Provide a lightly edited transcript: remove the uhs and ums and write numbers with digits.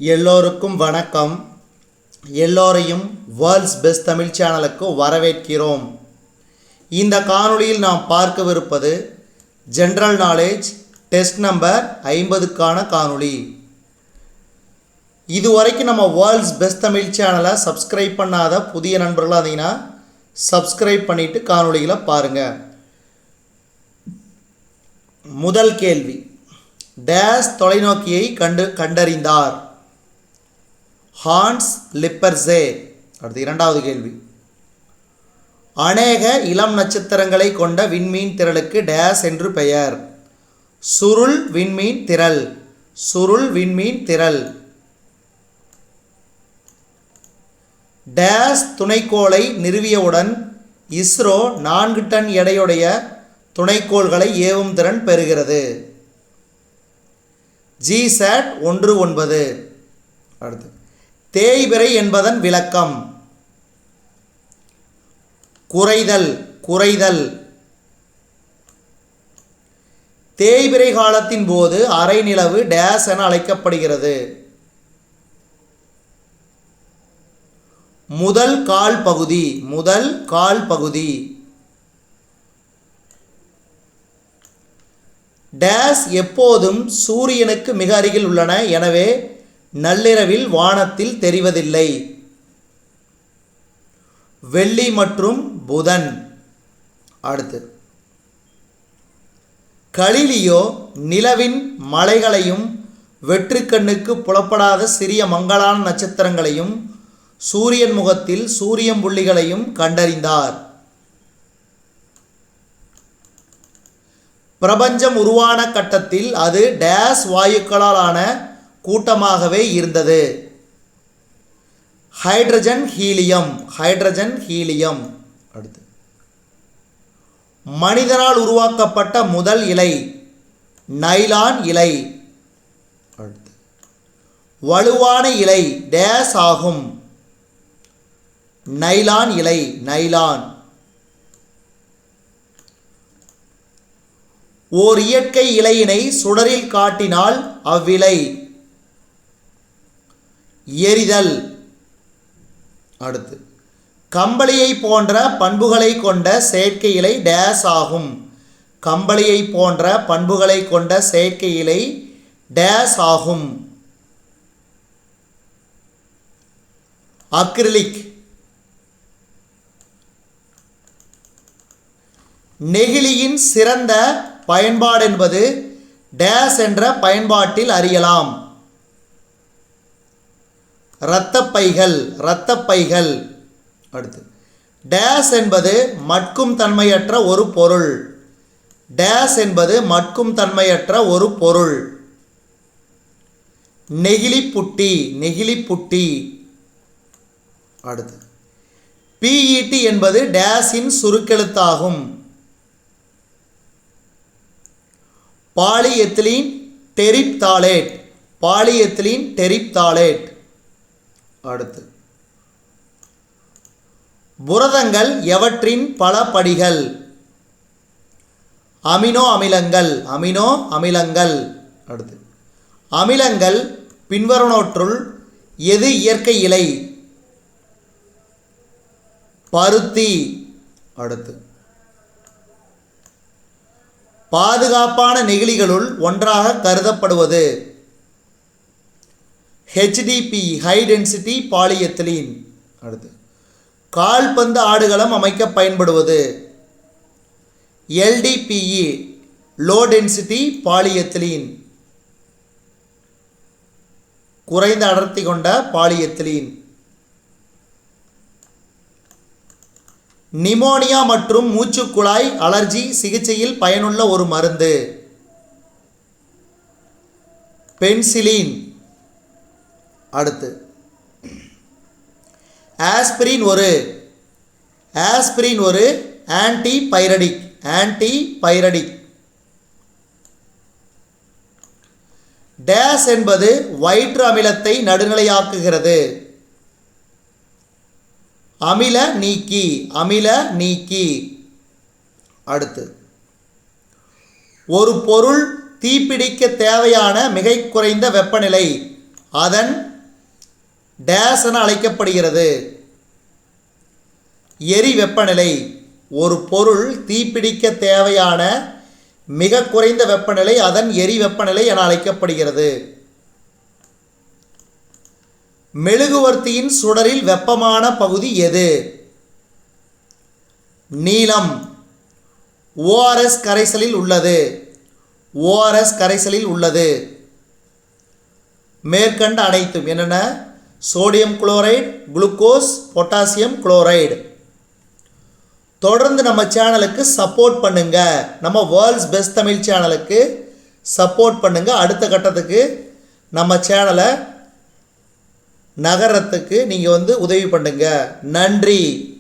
எல்லோருக்கும் வணக்கம். எல்லோரையும் வேர்ல்ட்ஸ் பெஸ்ட் தமிழ் சேனலுக்கு வரவேற்கிறோம். இந்த காணொளியில் நாம் பார்க்கவிருப்பது ஜென்ரல் நாலேஜ் டெஸ்ட் நம்பர் 50க்கான காணொளி. இதுவரைக்கும் நம்ம வேர்ல்ட்ஸ் பெஸ்ட் தமிழ் சேனலை சப்ஸ்கிரைப் பண்ணாத புதிய நண்பர்களாக இருந்தீங்கன்னா சப்ஸ்கிரைப் பண்ணிவிட்டு காணொளிகளை பாருங்கள். முதல் கேள்வி, டேஸ் தொலைநோக்கியை கண்டறிந்தார்? ஹான்ஸ் லிப்பர்ஸே. அடுத்து இரண்டாவது கேள்வி, அநேக இளம் நட்சத்திரங்களை கொண்ட விண்மீன் திரளுக்கு டேஸ் என்று பெயர்? சுருள் விண்மீன் திரள். சுருள் விண்மீன் திரள். டேஸ் துணைக்கோளை நிறுவியவுடன் இஸ்ரோ 4 டன் எடையுடைய துணைக்கோள்களை ஏவும் திறன் பெறுகிறது. GSAT 19. அடுத்து, தேய்பிறை என்பதன் விளக்கம்? குறைதல். குறைதல். தேய்பிறை காலத்தின் போது அரை நிலவு டேஸ் என அழைக்கப்படுகிறது? முதல் கால் பகுதி. முதல் கால் பகுதி. டேஸ் எப்போதும் சூரியனுக்கு மிக அருகில் உள்ளன, எனவே நள்ளிரவில் வானத்தில் தெரிவதில்லை? வெள்ளி மற்றும் புதன். அடுத்து, கலிலியோ நிலவின் மலைகளையும் வெற்றுக்கண்ணுக்கு புலப்படாத சிறிய மங்கலான நட்சத்திரங்களையும் சூரியன் முகத்தில் சூரியன் புள்ளிகளையும் கண்டறிந்தார். பிரபஞ்சம் உருவான கட்டத்தில் அது டேஸ் வாயுக்களால் ஆன கூட்டமாகவே இருந்தது? Hydrogen helium. Hydrogen helium. அடுத்து, மனிதனால் உருவாக்கப்பட்ட முதல் இலை? நைலான் இலை. அடுத்து, வலுவான இலை டேஸ் ஆகும்? நைலான் இலை. நைலான். ஓர் இயற்கை இலையினை சுடரில் காட்டினால் அவ்விலை? எரிதல். அடுத்து, கம்பளியை போன்ற பண்புகளை கொண்ட செயற்கை இலை டேஸ் ஆகும்? கம்பளியை போன்ற பண்புகளை கொண்ட செயற்கை இலை டேஸ் ஆகும்? அக்ரிலிக். நெகிழியின் சிறந்த பயன்பாடு என்பது டேஸ் என்ற பயன்பாட்டில் அறியலாம்? இரத்தப்பைகள். இரத்தப்பைகள். அடுத்து, டேஸ் என்பது மட்கும் தன்மையற்ற ஒரு பொருள்? டேஸ் என்பது மட்கும் தன்மையற்ற ஒரு பொருள்? நெகிழிப்புட்டி. நெகிழிப்புட்டி. அடுத்து, PET என்பது டேஸின் சுருக்கெழுத்தாகும்? Polyethylene terephthalate. Polyethylene terephthalate. அடுத்து, புரதங்கள் எவற்றின் பல படிகள்? அமினோ அமிலங்கள். அமினோ அமிலங்கள். அடுத்து, அமிலங்கள் பின்வருவனவற்றுள் எது இயற்கை இலை? பருத்தி. அடுத்து, பாதுகாப்பான நெகிழிகளுள் ஒன்றாக கருதப்படுவது? HDPE high density polyethylene. அடுத்து, கால்பந்து ஆடுகளம் அமைக்க பயன்படுவது? LDPE low density polyethylene. குறைந்த அடர்த்தி கொண்ட பாலிஎத்திலீன். நிமோனியா மற்றும் மூச்சுக்குழாய் அலர்ஜி சிகிச்சையில் பயனுள்ள ஒரு மருந்து? பென்சிலின். அடுத்து, ஆஸ்பிரின் ஒரு ஆன்டிபைரடிக். ஆன்டிபைரடிக். டேஸ் என்பது வயிற்று அமிலத்தை நடுநிலையாக்குகிறது? அமில நீக்கி. அமில நீக்கி. அடுத்து, ஒரு பொருள் தீப்பிடிக்க தேவையான மிக குறைந்த வெப்பநிலை அதன் டேஸ் என அழைக்கப்படுகிறது. எரி வெப்பநிலை ஒரு பொருள் தீப்பிடிக்க தேவையான மிக குறைந்த வெப்பநிலை அதன் எரி வெப்பநிலை என அழைக்கப்படுகிறது. மெழுகுவர்த்தியின் சுடரில் வெப்பமான பகுதி எது? நீலம். ORS கரைசலில் உள்ளது. ORS கரைசலில் உள்ளது. மேற்கண்ட அனைத்தும் என்னென்ன? Sodium chloride, glucose, potassium chloride. தொடர்ந்து நம்ம சேனலுக்கு சப்போர்ட் பண்ணுங்க. நம்ம வேர்ல்ட்ஸ் பெஸ்ட் தமிழ் சேனலுக்கு சப்போர்ட் பண்ணுங்க. அடுத்த கட்டத்துக்கு நம்ம சேனலை நகரத்துக்கு நீங்கள் உதவி பண்ணுங்க. நன்றி.